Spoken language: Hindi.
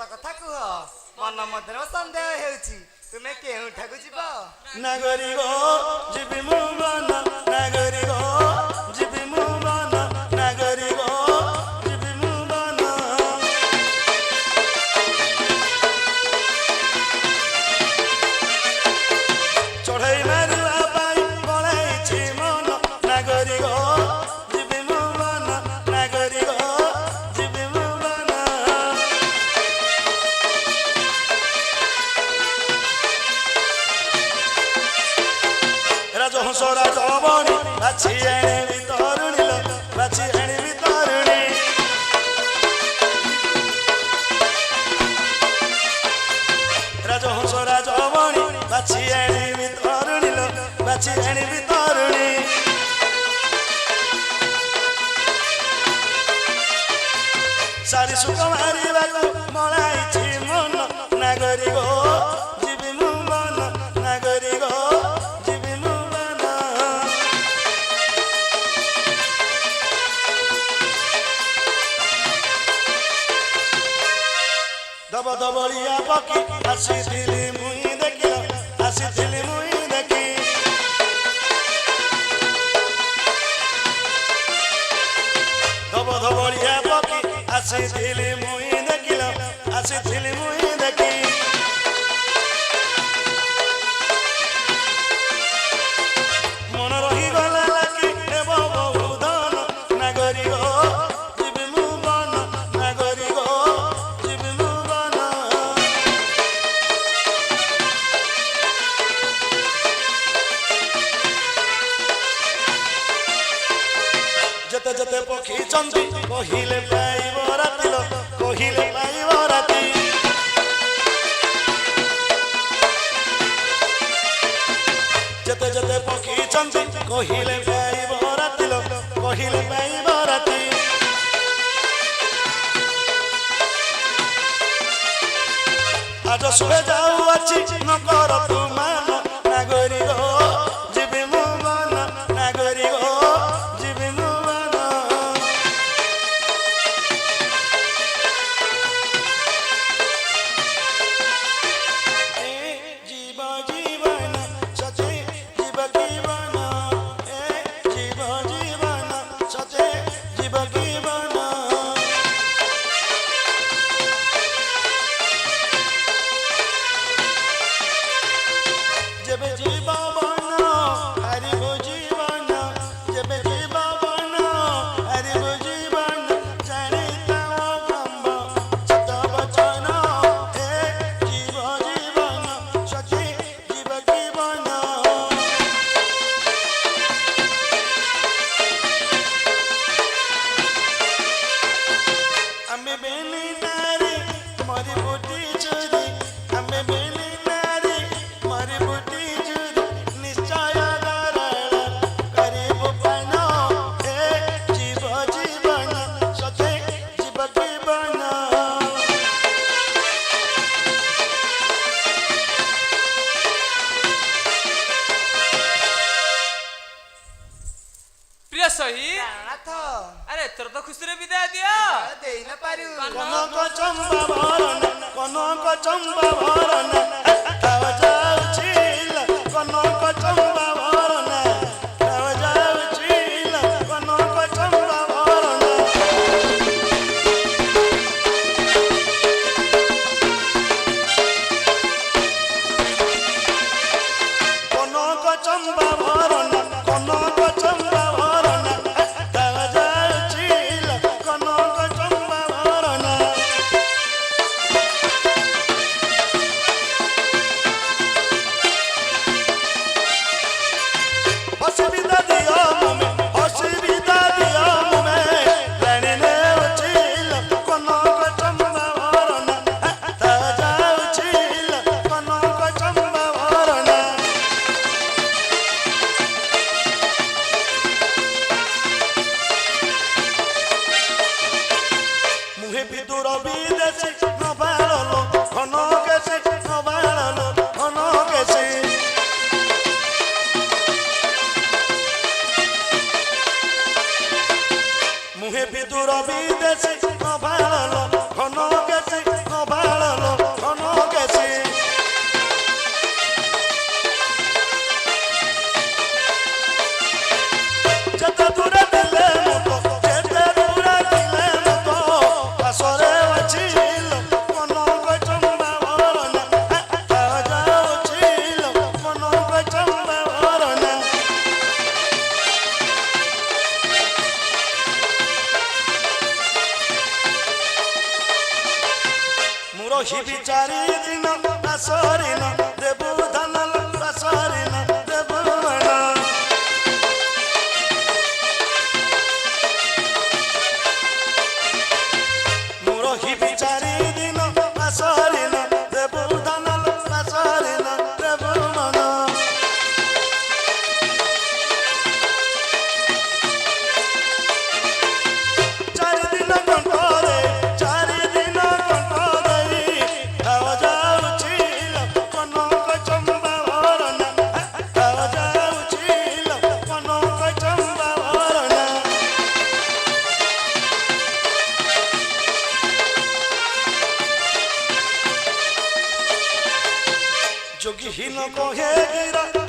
सत कथा कह मन मध्य सन्देह हेउछि तुमे केउठाकु जीव नागरी गो जीवी मु मन नागरी गो जीवी मु मन नागरी गो जीवी मु मन चढ़ाई मारिबा पाई पळाइछि मन नागरी गो जीवी मु मन नागरी गो जीवी मु मन राजहंस राजबणी बाछी आଣିବି तरुणी लो बाछी आଣିବି तरुणी राजहंस राजबणी बाछी आଣିବି तरुणी लो बाछी आଣିବି तरुणी सारी सुख मारिबाको मलाइछि मन नागरी गो जीवी मु मन नागरी गो जीवी मु मन दब दबलिया पकी आसीथिली मुई देखिल आसीथिली मुई देखी दब दबलिया पकी आसीथिली मुई देखिल आसीथिली मुई देखी मन रहीगला लागी हेब बहुधन नागरी गो जीवी मु मन नागरी गो जीवी मु मन जते जते पक्षी चंदी कहिले पाइब राति लो कहिले पाइब राति जते जते पक्षी चंदी कहिले पाइब राति लो कहिले पाइब राति आज सुबह जाऊ अच्छी न कर तू मान नागरी गो जीवी मु मन नागरी गो जीवी मु मन जीव जीवन सचे जीव जीवन जीव जीवन सचे जीव जीवन जब जीवा बन हरि जीवन जब जीवा बन हरि जीवन जाने तव ब्रह्म चित वचन हे जीव जीवन सचे जीव जीवन हमें बेनी नारी मरी बुटी चोरी हमें बेनी नारी मरी बुटी चोरी निश्चय धारण करीब पान हे जीव जीवन सचे जीव जीवन प्रिय सही नाथ अरे तोर तो खुशी रे विदाय दिया देई न पारू कनक चंबा भरन कनक चंबा भरन ताव जाउछिल कनक चंबा भरन ताव जाउछिल कनक चंबा भरन कनक चंबा भरन कनक चंबा भरन ताव जाउछिल कनक चंबा भरन असुविधा दिया मुमे असुविधा दिया मुमे रानी ने उछिल कनक चंबा भरन ताजा उछिल कनक चंबा भरन मुहे विदुर विदेशी न बाळलो कनक से न बाळलो कनक से मुहे विदुर विदेशी न बाळलो कनक से न बाळलो ରହିବି 4 ଦିନ ଆସରିନ ଦେବୁ ଧନ ଆସରିନ ଦେବୁ ମନ ମୁଁ ରହିବି 4 ଦିନ ଆସରିନ ଦେବୁ ଧନ ଆସରିନ ଦେବୁ ମନ যোগীহীন কহে গিরা